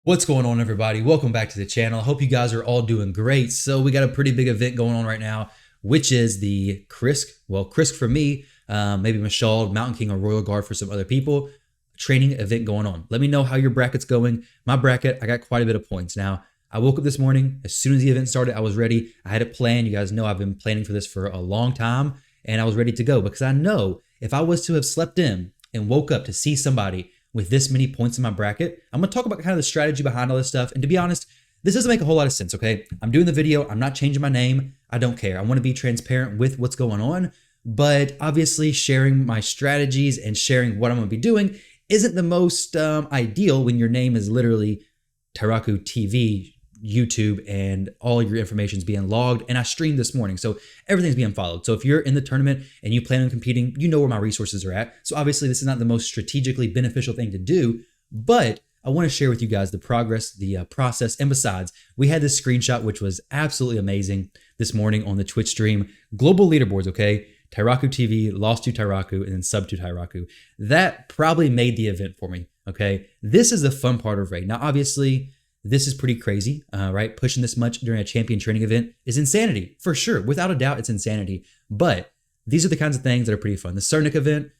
What's going on, everybody? Welcome back to the channel. I hope you guys are all doing great. So we got a pretty big event going on right now, which is the Krisk. Well, Krisk for me, maybe Michelle, Mountain King, or Royal Guard for some other people. Training event going on. Let me know how your bracket's going. My bracket, I got quite a bit of points. Now, I woke up this morning. As soon as the event started, I was ready. I had it planned. You guys know I've been planning for this for a long time, and I was ready to go because I know if I was to have slept in and woke up to see somebody with this many points in my bracket, I'm going to talk about kind of the strategy behind all this stuff. And to be honest, this doesn't make a whole lot of sense, okay? I'm doing the video. I'm not changing my name. I don't care. I want to be transparent with what's going on. But obviously, sharing my strategies and sharing what I'm going to be doing isn't the most ideal when your name is literally Tyrauku TV, YouTube, and all your information is being logged. And I streamed this morning, so everything's being followed. So if you're in the tournament and you plan on competing, you know where my resources are at. So obviously this is not the most strategically beneficial thing to do, but I want to share with you guys the progress, the process. And besides, we had this screenshot, which was absolutely amazing this morning on the Twitch stream. Global leaderboards, okay? Tyrauku TV, lost to Tyrauku, and then sub to Tyrauku. That probably made the event for me, okay? This is the fun part of Raid. Now, obviously, this is pretty crazy, right? Pushing this much during a champion training event is insanity, for sure. Without a doubt, it's insanity. But these are the kinds of things that are pretty fun. The Cernic event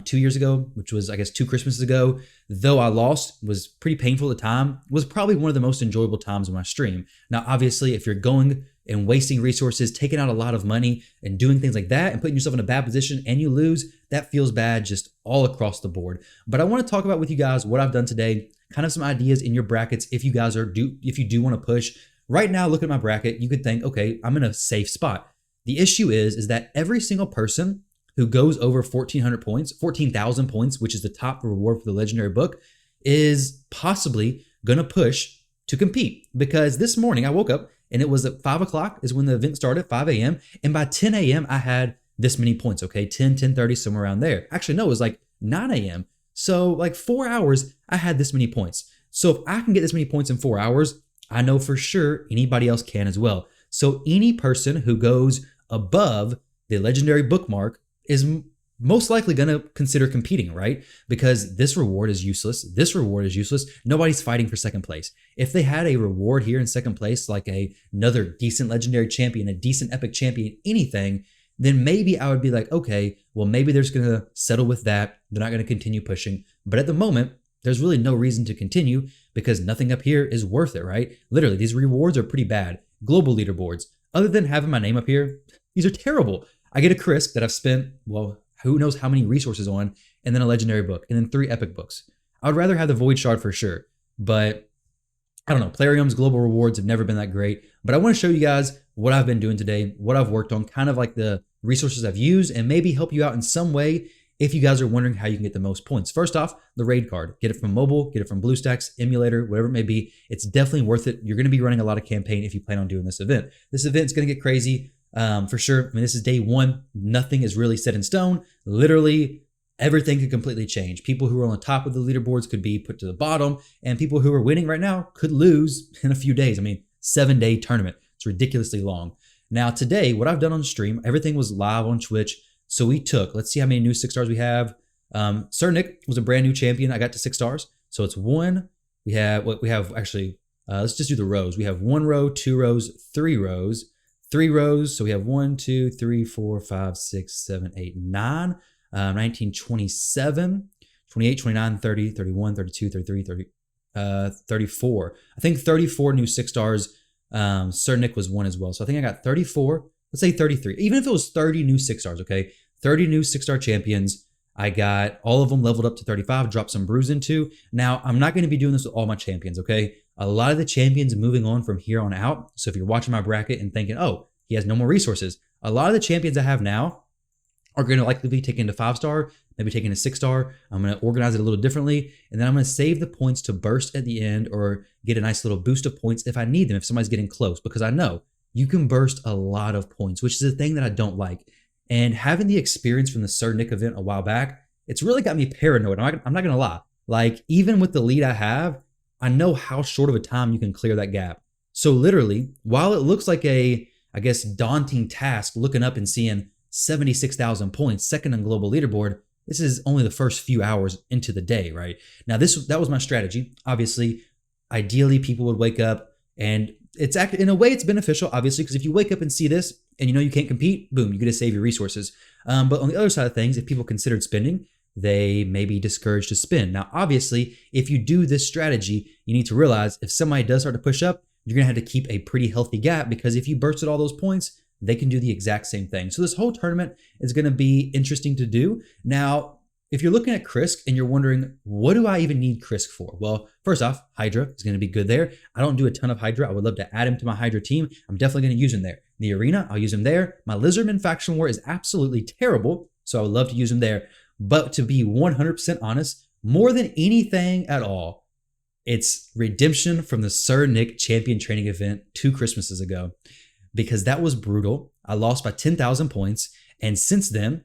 2 years ago, which was, I guess, 2 Christmases ago, though I lost, was pretty painful at the time, was probably one of the most enjoyable times of my stream. Now, obviously, if you're going and wasting resources, taking out a lot of money and doing things like that and putting yourself in a bad position and you lose, that feels bad just all across the board. But I want to talk about with you guys what I've done today, kind of some ideas in your brackets if you guys are if you do want to push. Right now, look at my bracket, you could think, okay, I'm in a safe spot. The issue is that every single person who goes over 1,400 points, 14,000 points, which is the top reward for the legendary book, is possibly going to push to compete. Because this morning I woke up and it was at 5 o'clock is when the event started, 5 a.m. And by 10 a.m. I had this many points, okay? 10, 10:30, somewhere around there. Actually, no, it was like 9 a.m. So like 4 hours, I had this many points. So if I can get this many points in 4 hours, I know for sure anybody else can as well. So any person who goes above the legendary bookmark is most likely going to consider competing, right? Because this reward is useless. This reward is useless. Nobody's fighting for second place. If they had a reward here in second place, like another decent legendary champion, a decent epic champion, anything, then maybe I would be like, okay, well, maybe they're just going to settle with that. They're not going to continue pushing. But at the moment, there's really no reason to continue because nothing up here is worth it, right? Literally, these rewards are pretty bad. Global leaderboards, other than having my name up here, these are terrible. I get a Krisk that I've spent, well, who knows how many resources on, and then a legendary book, and then 3 epic books. I would rather have the Void Shard for sure, but I don't know. Plarium's global rewards have never been that great, but I want to show you guys what I've been doing today, what I've worked on, kind of like the resources I've used, and maybe help you out in some way if you guys are wondering how you can get the most points. First off, the raid card. Get it from mobile, get it from Bluestacks, emulator, whatever it may be. It's definitely worth it. You're going to be running a lot of campaign if you plan on doing this event. This event's going to get crazy. For sure. I mean, this is day 1. Nothing is really set in stone. Literally, everything could completely change. People who are on the top of the leaderboards could be put to the bottom, and people who are winning right now could lose in a few days. I mean, 7-day tournament. It's ridiculously long. Now, today, what I've done on stream, everything was live on Twitch. So we took, let's see how many new 6 stars we have. Cernic was a brand new champion. I got to 6 stars. So it's 1. We have actually, let's just do the rows. We have 1 row, 2 rows, 3 rows. 3 rows, so we have 1, 2, 3, 4, 5, 6, 7, 8, 9, 19, 27, 28, 29, 30, 31, 32, 33, 34. I think 34 new 6 stars. Cernic was 1 as well. So I think I got 34, let's say 33. Even if it was 30 new 6 stars, okay? 30 new 6-star champions. I got all of them leveled up to 35, dropped some brews into. Now, I'm not going to be doing this with all my champions, okay? A lot of the champions moving on from here on out. So if you're watching my bracket and thinking, oh, he has no more resources, a lot of the champions I have now are going to likely be taken to 5-star, maybe taken to 6-star. I'm going to organize it a little differently. And then I'm going to save the points to burst at the end or get a nice little boost of points if I need them, if somebody's getting close, because I know you can burst a lot of points, which is a thing that I don't like. And having the experience from the Sir Nick event a while back, it's really got me paranoid. I'm not going to lie. Like, even with the lead I have, I know how short of a time you can clear that gap. So literally, while it looks like a, I guess, daunting task looking up and seeing 76,000 points, second on global leaderboard, this is only the first few hours into the day, right? Now, that was my strategy. Obviously, ideally people would wake up, and it's actually, in a way, it's beneficial, obviously, because if you wake up and see this and you know you can't compete, boom, you get to save your resources. But on the other side of things, if people considered spending, they may be discouraged to spend. Now, obviously, if you do this strategy, you need to realize if somebody does start to push up, you're gonna have to keep a pretty healthy gap, because if you bursted all those points, they can do the exact same thing. So this whole tournament is gonna be interesting to do. Now, if you're looking at Krisk and you're wondering, what do I even need Krisk for? Well, first off, Hydra is going to be good there. I don't do a ton of Hydra. I would love to add him to my Hydra team. I'm definitely going to use him there. In the arena, I'll use him there. My Lizardman faction war is absolutely terrible, so I would love to use him there. But to be 100% honest, more than anything at all, it's redemption from the Sir Nick champion training event 2 Christmases ago, because that was brutal. I lost by 10,000 points, and since then,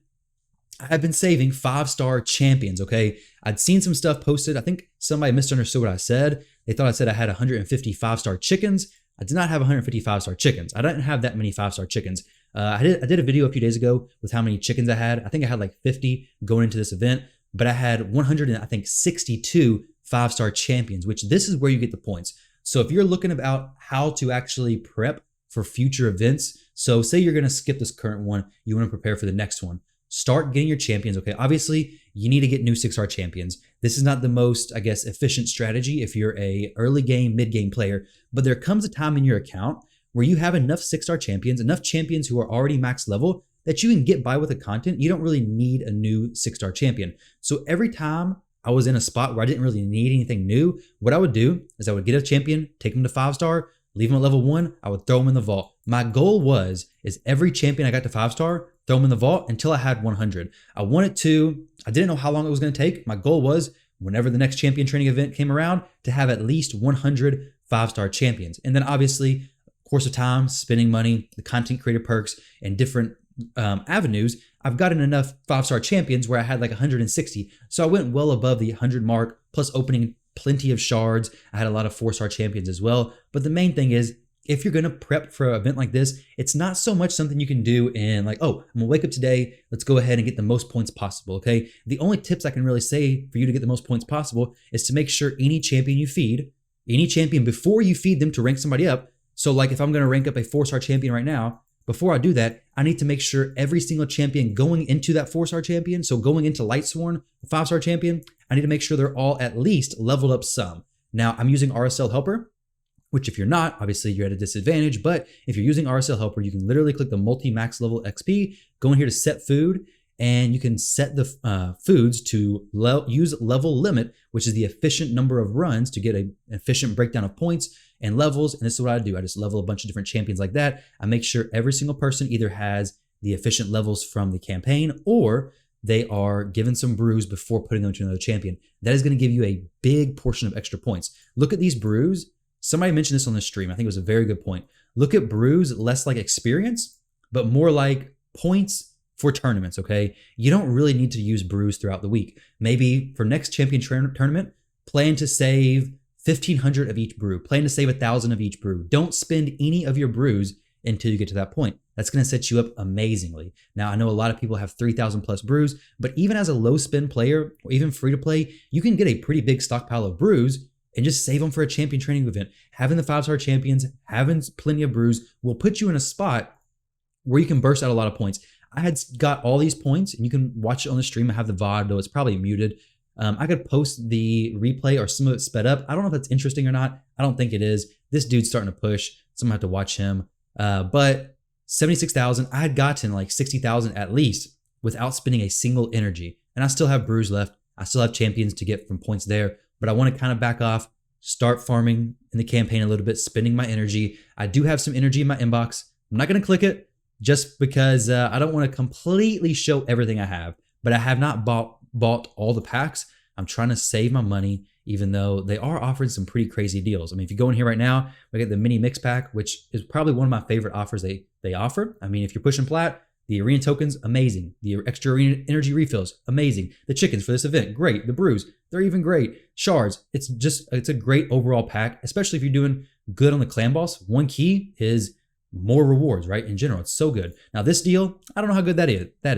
I've been saving 5-star champions, okay? I'd seen some stuff posted. I think somebody misunderstood what I said. They thought I said I had 150 5-star chickens. I did not have 150 5-star chickens. I didn't have that many 5-star chickens. I did a video a few days ago with how many chickens I had. I think I had like 50 going into this event, but I had 162 5-star champions, which this is where you get the points. So if you're looking about how to actually prep for future events, so say you're gonna skip this current one, you wanna prepare for the next one. Start getting your champions, okay? Obviously, you need to get new 6-star champions. This is not the most, I guess, efficient strategy if you're a early game, mid game player, but there comes a time in your account where you have enough 6-star champions, enough champions who are already max level that you can get by with the content. You don't really need a new 6-star champion. So every time I was in a spot where I didn't really need anything new, what I would do is I would get a champion, take them to 5-star, leave them at level 1, I would throw them in the vault. My goal is every champion I got to 5-star, throw them in the vault until I had 100. I didn't know how long it was going to take. My goal was, whenever the next champion training event came around, to have at least 100 5-star champions. And then obviously, course of time, spending money, the content creator perks, and different avenues, I've gotten enough 5-star champions where I had like 160. So I went well above the 100 mark, plus opening plenty of shards. I had a lot of 4-star champions as well. But the main thing is, if you're going to prep for an event like this, it's not so much something you can do in like, oh, I'm going to wake up today, let's go ahead and get the most points possible, okay? The only tips I can really say for you to get the most points possible is to make sure any champion you feed, any champion before you feed them to rank somebody up. So like if I'm going to rank up a 4-star champion right now, before I do that, I need to make sure every single champion going into that 4-star champion, so going into Lightsworn, a 5-star champion, I need to make sure they're all at least leveled up some. Now, I'm using RSL Helper, which if you're not, obviously you're at a disadvantage, but if you're using RSL Helper, you can literally click the multi-max level XP, go in here to set food, and you can set the foods to use level limit, which is the efficient number of runs to get an efficient breakdown of points and levels. And this is what I do. I just level a bunch of different champions like that. I make sure every single person either has the efficient levels from the campaign or they are given some brews before putting them to another champion. That is going to give you a big portion of extra points. Look at these brews. Somebody mentioned this on the stream. I think it was a very good point. Look at brews less like experience, but more like points for tournaments, okay? You don't really need to use brews throughout the week. Maybe for next champion tournament, plan to save 1,500 of each brew. Plan to save 1,000 of each brew. Don't spend any of your brews until you get to that point. That's going to set you up amazingly. Now, I know a lot of people have 3,000 plus brews, but even as a low spend player or even free to play, you can get a pretty big stockpile of brews and just save them for a champion training event. Having the 5-star champions, having plenty of brews will put you in a spot where you can burst out a lot of points. I had got all these points, and you can watch it on the stream. I have the VOD, though it's probably muted. I could post the replay or some of it sped up. I don't know if that's interesting or not. I don't think it is. This dude's starting to push, so I'm gonna have to watch him. But 76,000, I had gotten like 60,000 at least without spending a single energy. And I still have brews left. I still have champions to get from points there. But I want to kind of back off, start farming in the campaign a little bit, spending my energy. I do have some energy in my inbox. I'm not going to click it just because I don't want to completely show everything I have. But I have not bought all the packs. I'm trying to save my money, even though they are offering some pretty crazy deals. I mean, if you go in here right now, we get the mini mix pack, which is probably one of my favorite offers they offer. I mean, if you're pushing plat, the arena tokens, amazing. The extra arena energy refills, amazing. The chickens for this event, great. The brews, they're even great. Shards, it's a great overall pack, especially if you're doing good on the clan boss. One key is more rewards, right? In general, it's so good. Now this deal, I don't know how good that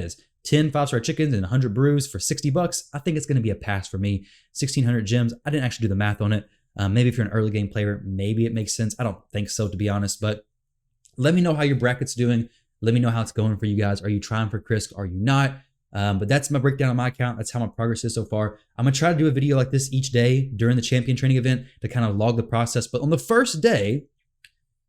is. 10 5-star chickens and 100 brews for $60. I think it's going to be a pass for me. 1,600 gems. I didn't actually do the math on it. Maybe if you're an early game player, maybe it makes sense. I don't think so, to be honest, but let me know how your bracket's doing. Let me know how it's going for you guys. Are you trying for Krisk? Are you not? But that's my breakdown on my account. That's how my progress is so far. I'm going to try to do a video like this each day during the champion training event to kind of log the process. But on the first day,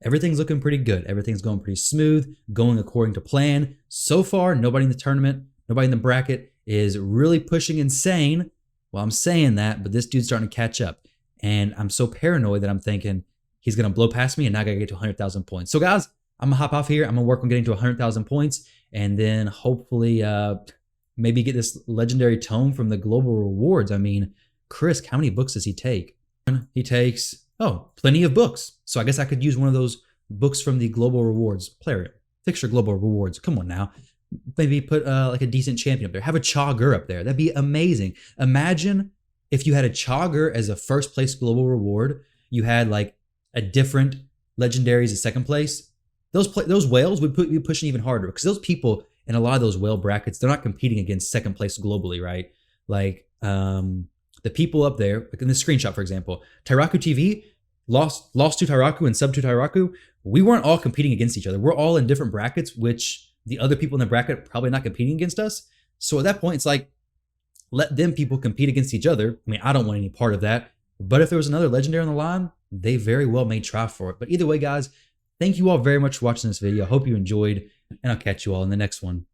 everything's looking pretty good. Everything's going pretty smooth, going according to plan. So far, nobody in the tournament, nobody in the bracket is really pushing insane. Well, I'm saying that, but this dude's starting to catch up. And I'm so paranoid that I'm thinking he's going to blow past me and not going to get to 100,000 points. So guys, I'm going to hop off here. I'm going to work on getting to 100,000 points and then hopefully maybe get this legendary tome from the global rewards. I mean, Krisk, how many books does he take? He takes, plenty of books. So I guess I could use one of those books from the global rewards. Player, fixture global rewards. Come on now. Maybe put like a decent champion up there. Have a Chogger up there. That'd be amazing. Imagine if you had a Chogger as a first place global reward. You had like a different legendaries as second place. Those whales would be pushing even harder because those people in a lot of those whale brackets, they're not competing against second place globally, right? Like the people up there, like in this screenshot, for example, Tyrauku TV lost to Tyrauku and sub to Tyrauku. We weren't all competing against each other. We're all in different brackets, which the other people in the bracket are probably not competing against us. So at that point, it's like, let them people compete against each other. I mean, I don't want any part of that. But if there was another legendary on the line, they very well may try for it. But either way, guys, thank you all very much for watching this video. I hope you enjoyed, and I'll catch you all in the next one.